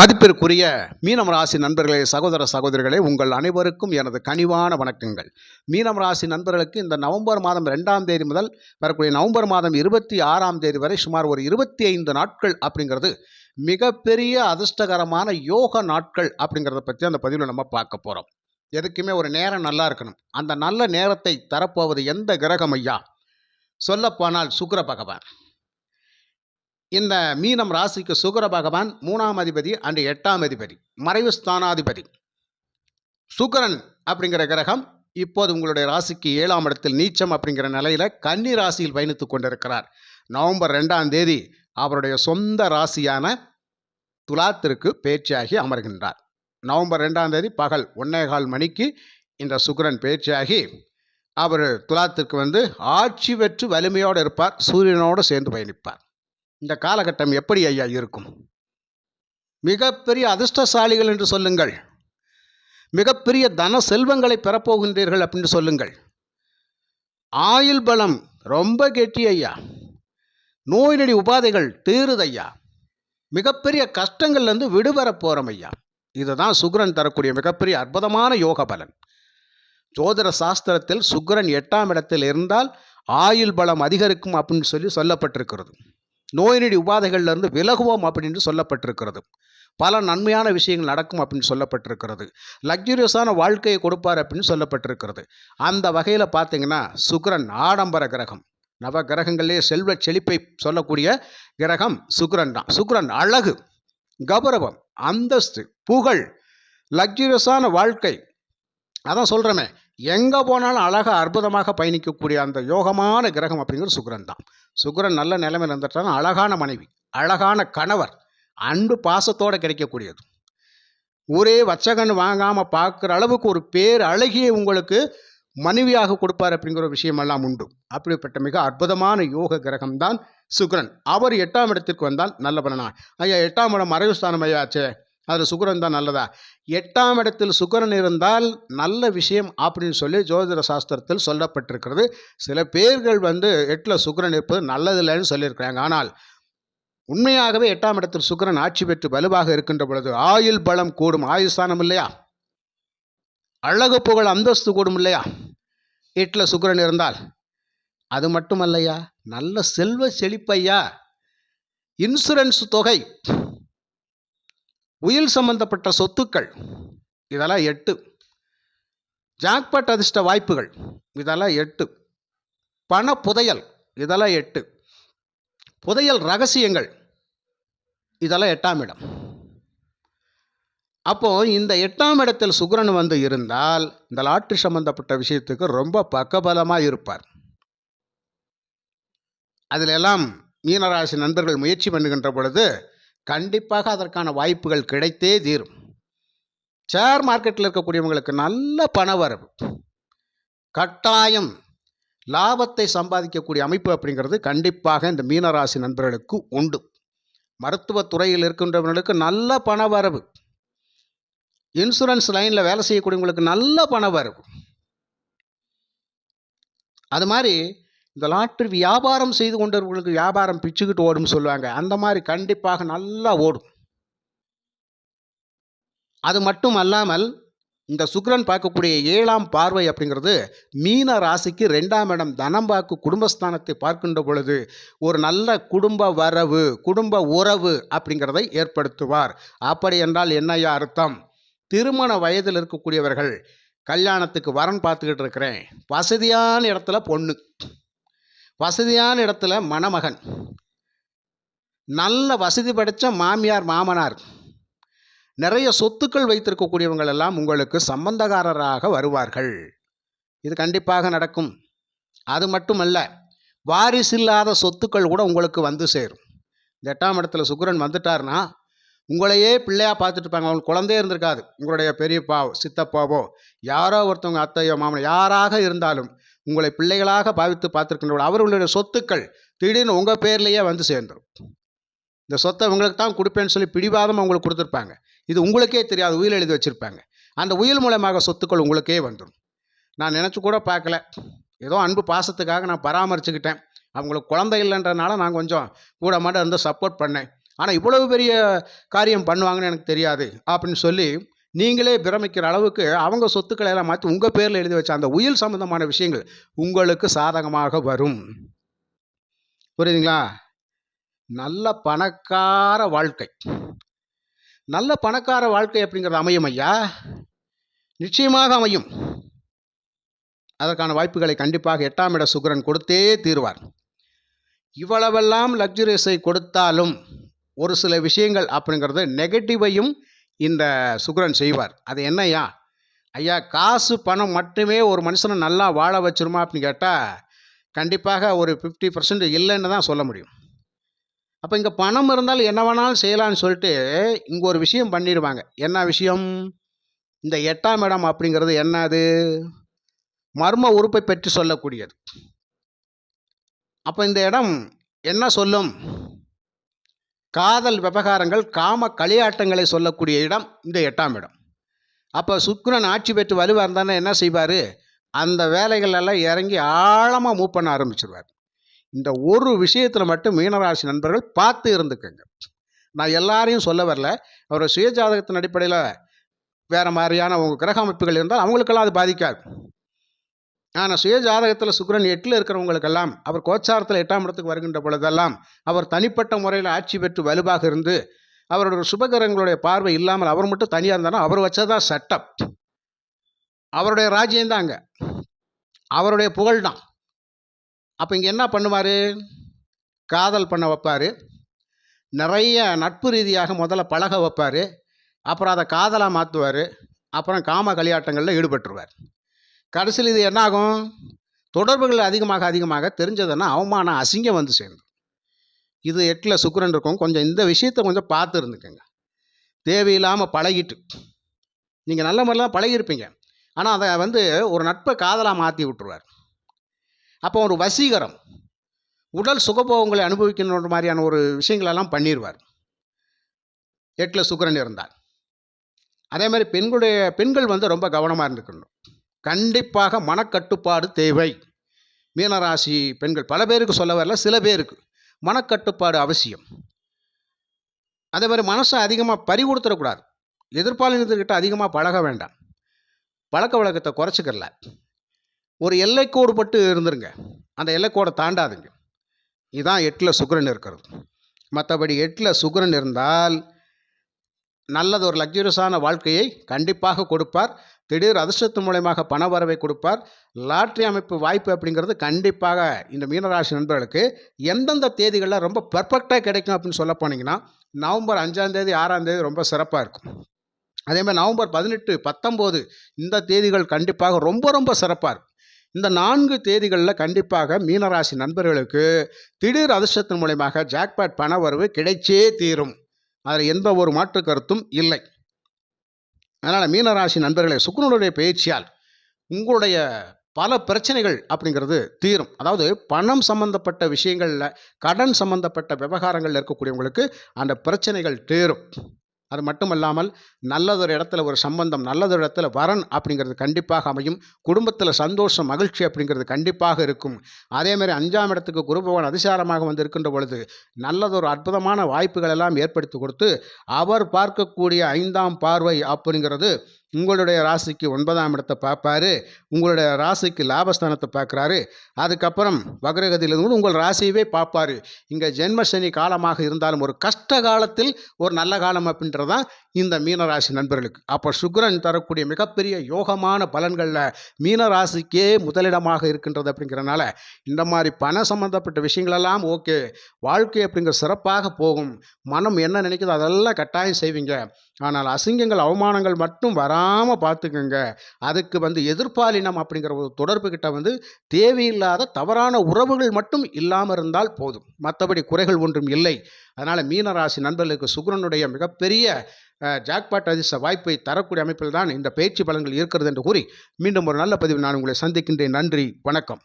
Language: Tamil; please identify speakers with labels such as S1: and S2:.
S1: மதிப்பிற்குரிய மீனம் ராசி நண்பர்களே, சகோதர சகோதரிகளே, உங்கள் அனைவருக்கும் எனது கனிவான வணக்கங்கள். மீனம் ராசி நண்பர்களுக்கு இந்த நவம்பர் மாதம் 2ஆம் தேதி முதல் வரக்கூடிய நவம்பர் மாதம் 26ஆம் தேதி வரை சுமார் ஒரு 25 நாட்கள் அப்படிங்கிறது மிகப்பெரிய அதிர்ஷ்டகரமான யோக நாட்கள் அப்படிங்கிறத பற்றி அந்த பதிவில் நம்ம பார்க்க போகிறோம். எதுக்குமே ஒரு நேரம் நல்லா இருக்கணும். அந்த நல்ல நேரத்தை தரப்போவது எந்த கிரகம் ஐயா? சொல்லப்போனால் சுக்கிர பகவான். இந்த மீனம் ராசிக்கு சுக்கிர பகவான் 3ஆம் அதிபதி அண்ட் 8ஆம் அதிபதி, மறைவு ஸ்தானாதிபதி. சுக்கிரன் அப்படிங்கிற கிரகம் இப்போது உங்களுடைய ராசிக்கு 7ஆம் இடத்தில் நீச்சம் அப்படிங்கிற நிலையில் கன்னி ராசியில் பயணித்துக் கொண்டிருக்கிறார். நவம்பர் 2ஆம் தேதி அவருடைய சொந்த ராசியான துலாத்திற்கு பேச்சியாகி அமர்கின்றார். நவம்பர் 2ஆம் தேதி பகல் 1:15 மணிக்கு இந்த சுக்கிரன் பேச்சியாகி அவர் துலாத்திற்கு வந்து ஆட்சி பெற்று வலிமையோடு இருப்பார். சூரியனோடு சேர்ந்து பயணிப்பார். இந்த காலகட்டம் எப்படி ஐயா இருக்கும்? மிகப்பெரிய அதிர்ஷ்டசாலிகள் என்று சொல்லுங்கள், மிகப்பெரிய தன செல்வங்களை பெறப்போகின்றீர்கள் அப்படின்னு சொல்லுங்கள். ஆயுள் பலம் ரொம்ப கெட்டி ஐயா. நோய் நொடி உபாதைகள் தீருது ஐயா. மிகப்பெரிய கஷ்டங்கள்லேருந்து விடுபெற போகிறோம் ஐயா. இதுதான் சுக்கிரன் தரக்கூடிய மிகப்பெரிய அற்புதமான யோக பலன். ஜோதிட சாஸ்திரத்தில் சுக்கிரன் 8ஆம் இடத்தில் இருந்தால் ஆயுள் பலம் அதிகரிக்கும் அப்படின்னு சொல்லப்பட்டிருக்கிறது. நோய் நொடி உபாதைகள்லேருந்து விலகுவோம் அப்படின்னு சொல்லப்பட்டிருக்கிறது. பல நன்மையான விஷயங்கள் நடக்கும் அப்படின்னு சொல்லப்பட்டிருக்கிறது. லக்ஸூரியஸான வாழ்க்கையை கொடுப்பார் அப்படின்னு சொல்லப்பட்டிருக்கிறது. அந்த வகையில் பார்த்தீங்கன்னா சுக்கிரன் ஆடம்பர கிரகம். நவ கிரகங்களிலே செல்வ செழிப்பை சொல்லக்கூடிய கிரகம் சுக்கிரன் தான். சுக்கிரன் அழகு, கௌரவம், அந்தஸ்து, புகழ், லக்ஸூரியஸான வாழ்க்கை. அதான் சொல்கிறோமே, எங்கே போனாலும் அழகாக அற்புதமாக பயணிக்கக்கூடிய அந்த யோகமான கிரகம் அப்படிங்கிறது சுக்கிரன் தான். சுக்கிரன் நல்ல நிலைமையில் இருந்துட்டாலும் அழகான மனைவி, அழகான கணவர், அன்பு பாசத்தோடு கிடைக்கக்கூடியது. ஊரே வச்சகன் வாங்காமல் பார்க்குற அளவுக்கு ஒரு பேர் அழகியை உங்களுக்கு மனைவியாக கொடுப்பார் அப்படிங்கிற விஷயமெல்லாம் உண்டு. அப்படிப்பட்ட மிக அற்புதமான யோக கிரகம்தான் சுக்கிரன். அவர் 8ஆம் இடத்திற்கு வந்தால் நல்ல பலனா? ஐயா 8ஆம் இடம் மறைவு ஸ்தானம் ஐயாச்சே, அதில் சுக்கிரன் தான் நல்லதா? 8ஆம் இடத்தில் சுக்கிரன் இருந்தால் நல்ல விஷயம் அப்படின்னு சொல்லி ஜோதிட சாஸ்திரத்தில் சொல்லப்பட்டிருக்கிறது. சில பேர்கள் 8ல் சுக்கிரன் இருப்பது நல்லதில்லைன்னு சொல்லியிருக்கிறாங்க. ஆனால் உண்மையாகவே 8ஆம் இடத்தில் சுக்கிரன் ஆட்சி பெற்று வலுவாக இருக்கின்ற பொழுது ஆயுள் பலம் கூடும். ஆயுள் ஸ்தானம் இல்லையா? அழகு புகழ் அந்தஸ்து கூடும் இல்லையா 8ல் சுக்கிரன் இருந்தால்? அது மட்டுமல்லையா, நல்ல செல்வ செழிப்பையா, இன்சூரன்ஸ் தொகை, உயில் சம்பந்தப்பட்ட சொத்துக்கள், இதெல்லாம் 8. ஜாக்பாட் அதிர்ஷ்ட வாய்ப்புகள், இதெல்லாம் 8. பண புதையல், இதெல்லாம் 8. புதையல் ரகசியங்கள், இதெல்லாம் 8ஆம் இடம். அப்போது இந்த 8ஆம் இடத்தில் சுக்கிரன் இருந்தால் இந்த லாட்ரி சம்பந்தப்பட்ட விஷயத்துக்கு ரொம்ப பக்கபலமாக இருப்பார். அதிலெல்லாம் மீனராசி நண்பர்கள் முயற்சி பண்ணுகின்ற பொழுது கண்டிப்பாக அதற்கான வாய்ப்புகள் கிடைத்தே தீரும். ஷேர் மார்க்கெட்டில் இருக்கக்கூடியவங்களுக்கு நல்ல பண வரவு, கட்டாயம் லாபத்தை சம்பாதிக்கக்கூடிய அமைப்பு அப்படிங்கிறது கண்டிப்பாக இந்த மீனராசி நண்பர்களுக்கு உண்டு. மருத்துவத்துறையில் இருக்கின்றவர்களுக்கு நல்ல பண வரவு, இன்சூரன்ஸ் லைனில் வேலை செய்யக்கூடியவங்களுக்கு நல்ல பண வரவு. அது மாதிரி இந்த லாட்ரி வியாபாரம் செய்து கொண்டவர்களுக்கு வியாபாரம் பிச்சுக்கிட்டு ஓடும் சொல்லுவாங்க. அந்த மாதிரி கண்டிப்பாக நல்லா ஓடும். அது மட்டும் அல்லாமல் இந்த சுக்கிரன் பார்க்கக்கூடிய 7ஆம் பார்வை அப்படிங்கிறது மீன ராசிக்கு 2ஆம் இடம் தனம் பார்க்கு குடும்பஸ்தானத்தை பார்க்கின்ற பொழுது ஒரு நல்ல குடும்ப வரவு, குடும்ப உறவு அப்படிங்கிறதை ஏற்படுத்துவார். அப்படி என்றால் என்னையா அர்த்தம்? திருமண வயதில் இருக்கக்கூடியவர்கள் கல்யாணத்துக்கு வரன் பார்த்துக்கிட்டு இருக்கிறேன், வசதியான இடத்துல பொண்ணு, வசதியான இடத்துல மணமகன், நல்ல வசதி படைத்த மாமியார் மாமனார், நிறைய சொத்துக்கள் வைத்திருக்கக்கூடியவங்கள் எல்லாம் உங்களுக்கு சம்பந்தக்காரராக வருவார்கள். இது கண்டிப்பாக நடக்கும். அது மட்டுமல்ல, வாரிசில்லாத சொத்துக்கள் கூட உங்களுக்கு வந்து சேரும். இந்த 8ஆம் இடத்துல சுக்கிரன் வந்துட்டார்னா உங்களையே பிள்ளையாக பார்த்துட்டு இருப்பாங்க. அவங்களுக்கு குழந்தையே இருந்திருக்காது. உங்களுடைய பெரியப்பாவோ சித்தப்பாவோ யாரோ ஒருத்தவங்க அத்தையோ மாமனோ யாராக இருந்தாலும் உங்களை பிள்ளைகளாக பாவித்து பார்த்துருக்கின்ற அவர்களுடைய சொத்துக்கள் திடீர்னு உங்கள் பேர்லேயே வந்து சேர்ந்துடும். இந்த சொத்தை உங்களுக்கு தான் கொடுப்பேன்னு சொல்லி பிடிவாதமாக உங்களுக்கு கொடுத்துருப்பாங்க. இது உங்களுக்கே தெரியாது, உயில் எழுதி வச்சுருப்பாங்க. அந்த உயில் மூலமாக சொத்துக்கள் உங்களுக்கே வந்துடும். நான் நினச்சி கூட பார்க்கல, ஏதோ அன்பு பாசத்துக்காக நான் பராமரிச்சுக்கிட்டேன். அவங்களுக்கு குழந்தை இல்லைன்றனால நான் கொஞ்சம் கூட மாட்ட இருந்து சப்போர்ட் பண்ணேன். ஆனால் இவ்வளவு பெரிய காரியம் பண்ணுவாங்கன்னு எனக்கு தெரியாது அப்படின்னு சொல்லி நீங்களே பிரமிக்கிற அளவுக்கு அவங்க சொத்துக்களை எல்லாம் மாற்றி உங்கள் பேரில் எழுதி வச்ச அந்த உயில் சம்பந்தமான விஷயங்கள் உங்களுக்கு சாதகமாக வரும். புரியுதுங்களா? நல்ல பணக்கார வாழ்க்கை, நல்ல பணக்கார வாழ்க்கை அப்படிங்கிறது அமையும் ஐயா, நிச்சயமாக அமையும். அதற்கான வாய்ப்புகளை கண்டிப்பாக 8ஆம் இட சுக்கிரன் கொடுத்தே தீருவார். இவ்வளவெல்லாம் லக்ஸுரியஸை கொடுத்தாலும் ஒரு சில விஷயங்கள் அப்படிங்கிறது நெகட்டிவையும் இந்த சுக்கிரன் செய்வார். அது என்னய்யா? ஐயா, காசு பணம் மட்டுமே ஒரு மனுஷனை நல்லா வாழ வச்சிருமா அப்படின்னு கேட்டால் கண்டிப்பாக ஒரு 50% இல்லைன்னு தான் சொல்ல முடியும். அப்போ இங்கே பணம் இருந்தாலும் என்ன வேணாலும் செய்யலான்னு சொல்லிட்டு இங்கே ஒரு விஷயம் பண்ணிடுவாங்க. என்ன விஷயம்? இந்த 8ஆம் இடம் அப்படிங்கிறது என்னது? மர்ம உறுப்பை பற்றி சொல்லக்கூடியது. அப்போ இந்த இடம் என்ன சொல்லும்? காதல் விவகாரங்கள், காம களியாட்டங்களை சொல்லக்கூடிய இடம் இந்த 8ஆம் இடம். அப்போ சுக்கிரன் ஆட்சி பெற்று வலுவாக இருந்தானே என்ன செய்வார்? அந்த வேலைகள் எல்லாம் இறங்கி ஆழமாக மூவ் பண்ண ஆரம்பிச்சிருவார். இந்த ஒரு விஷயத்தில் மட்டும் மீனராசி நண்பர்கள் பார்த்து இருந்துக்கங்க. நான் எல்லாரையும் சொல்ல வரல. அவர் சுயஜாதகத்தின் அடிப்படையில் வேறு மாதிரியான உங்கள் கிரக அமைப்புகள் இருந்தால் அவங்களுக்கெல்லாம் அது பாதிக்காது. ஆனால் சுயஜாதகத்தில் சுக்கிரன் 8ல் இருக்கிறவங்களுக்கெல்லாம் அவர் கோச்சாரத்தில் 8ஆம் இடத்துக்கு வருகின்ற பொழுதெல்லாம் அவர் தனிப்பட்ட முறையில் ஆட்சி பெற்று வலுவாக இருந்து அவருடைய சுபகிரகங்களுடைய பார்வை இல்லாமல் அவர் மட்டும் தனியாக இருந்தாலும் அவர் வச்சதான் சட்டம். அவருடைய ராஜ்யம்தான் அங்கே, அவருடைய புகழ் தான். அப்போ இங்கே என்ன பண்ணுவார்? காதல் பண்ண வைப்பார், நிறைய நட்பு ரீதியாக முதல்ல பழக வைப்பார், அப்புறம் அதை காதலாக மாற்றுவார், அப்புறம் காம களியாட்டங்களில் ஈடுபட்டுருவார். கடைசியில் இது என்னாகும்? தொடர்புகள் அதிகமாக தெரிஞ்சதுன்னா அவமானம், அசிங்கம் வந்து சேர்ந்து. இது 8ல் சுக்கிரன் இருக்கும். கொஞ்சம் இந்த விஷயத்தை கொஞ்சம் பார்த்து இருந்துக்கங்க. தேவையில்லாமல் பழகிட்டு நீங்கள் நல்ல முறையில் பழகியிருப்பீங்க, ஆனால் அதை ஒரு நட்பை காதலாக மாற்றி விட்டுருவார். அப்போ ஒரு வசீகரம், உடல் சுகபோகங்களை அனுபவிக்கணுன்ற மாதிரியான ஒரு விஷயங்களெல்லாம் பண்ணிடுவார் 8ல் சுக்கிரன் இருந்தார். அதே மாதிரி பெண்கள் ரொம்ப கவனமாக இருந்துக்கணும். கண்டிப்பாக மனக்கட்டுப்பாடு தேவை. மீனராசி பெண்கள், பல பேருக்கு சொல்ல வரல, சில பேருக்கு மனக்கட்டுப்பாடு அவசியம். அதே மாதிரி மனசை அதிகமாக பறி கொடுத்துடக்கூடாது. எதிர்பாலினத்துக்கிட்ட அதிகமாக பழக வேண்டாம். பழக்க வழக்கத்தை குறைச்சிக்கல. ஒரு எல்லைக்கோடு பட்டு இருந்துருங்க, அந்த எல்லைக்கோடை தாண்டாதுங்க. இதுதான் 8ல் சுக்கிரன் இருக்கிறது. மற்றபடி 8ல் சுக்கிரன் இருந்தால் நல்லது, ஒரு லக்ஸுரியஸான வாழ்க்கையை கண்டிப்பாக கொடுப்பார். திடீர் அதிர்ஷ்டத்தின் மூலமாக பண வரவை கொடுப்பார். லாட்ரி அமைப்பு வாய்ப்பு அப்படிங்கிறது கண்டிப்பாக இந்த மீனராசி நண்பர்களுக்கு எந்தெந்த தேதிகளில் ரொம்ப பெர்ஃபெக்டாக கிடைக்கும் அப்படின்னு சொல்ல போனீங்கன்னா, நவம்பர் 5ஆம் தேதி 6ஆம் தேதி ரொம்ப சிறப்பாக இருக்கும். அதே மாதிரி நவம்பர் 18, 19 இந்த தேதிகள் கண்டிப்பாக ரொம்ப சிறப்பாக இருக்கும். இந்த 4 தேதிகளில் கண்டிப்பாக மீனராசி நண்பர்களுக்கு திடீர் அதிர்ஷ்டத்தின் மூலமாக ஜாக்பாட் பண வரவு கிடைச்சே தீரும். அதில் எந்த ஒரு மாற்று கருத்தும் இல்லை. அதனால் மீனராசி நண்பர்களே, சுக்கிரனுடைய பயிற்சியால் உங்களுடைய பல பிரச்சனைகள் அப்படிங்கிறது தீரும். அதாவது பணம் சம்பந்தப்பட்ட விஷயங்களில், கடன் சம்பந்தப்பட்ட விவகாரங்களில் இருக்கக்கூடியவங்களுக்கு அந்த பிரச்சனைகள் தீரும். அது மட்டும் இல்லாமல் நல்லதொரு இடத்துல ஒரு சம்பந்தம், நல்லதொரு இடத்துல வரன் அப்படிங்கிறது கண்டிப்பாக அமையும். குடும்பத்தில் சந்தோஷம், மகிழ்ச்சி அப்படிங்கிறது கண்டிப்பாக இருக்கும். அதேமாதிரி 5ஆம் இடத்துக்கு குரு பகவான் அதிசாரமாக இருக்கின்ற பொழுது நல்லதொரு அற்புதமான வாய்ப்புகள் எல்லாம் ஏற்படுத்தி கொடுத்து அவர் பார்க்கக்கூடிய 5ஆம் பார்வை அப்படிங்கிறது உங்களுடைய ராசிக்கு 9ஆம் இடத்தை பார்ப்பாரு, உங்களுடைய ராசிக்கு லாபஸ்தானத்தை பார்க்குறாரு. அதுக்கப்புறம் வக்ரகதியிலிருந்து உங்கள் ராசியவே பார்ப்பார். இங்கே ஜென்மசனி காலமாக இருந்தாலும் ஒரு கஷ்ட காலத்தில் ஒரு நல்ல காலம் அப்படின்றதான் இந்த மீனராசி நண்பர்களுக்கு. அப்போ சுக்கிரன் தரக்கூடிய மிகப்பெரிய யோகமான பலன்களில் மீனராசிக்கே முதலிடமாக இருக்கின்றது. அப்படிங்கிறனால இந்த மாதிரி பண சம்பந்தப்பட்ட விஷயங்களெல்லாம் ஓகே, வாழ்க்கை அப்படிங்கிற சிறப்பாக போகும். மனம் என்ன நினைக்குதோ அதெல்லாம் கட்டாயம் செய்வீங்க. ஆனால் அசிங்கங்கள், அவமானங்கள் மட்டும் வராமல் பார்த்துக்கங்க. அதுக்கு எதிர்பாலினம் அப்படிங்கிற ஒரு தொடர்பு கிட்ட தேவையில்லாத தவறான உறவுகள் மட்டும் இல்லாமல் இருந்தால் போதும். மற்றபடி குறைகள் ஒன்றும் இல்லை. அதனால் மீனராசி நண்பர்களுக்கு சுக்கிரனுடைய மிகப்பெரிய ஜாக்பாட் அதிர்ஷ்ட வாய்ப்பை தரக்கூடிய அமைப்பில் தான் இந்த பயிற்சி பலன்கள் இருக்கிறது என்று கூறி மீண்டும் ஒரு நல்ல பதிவில் நான் உங்களை சந்திக்கின்றேன். நன்றி, வணக்கம்.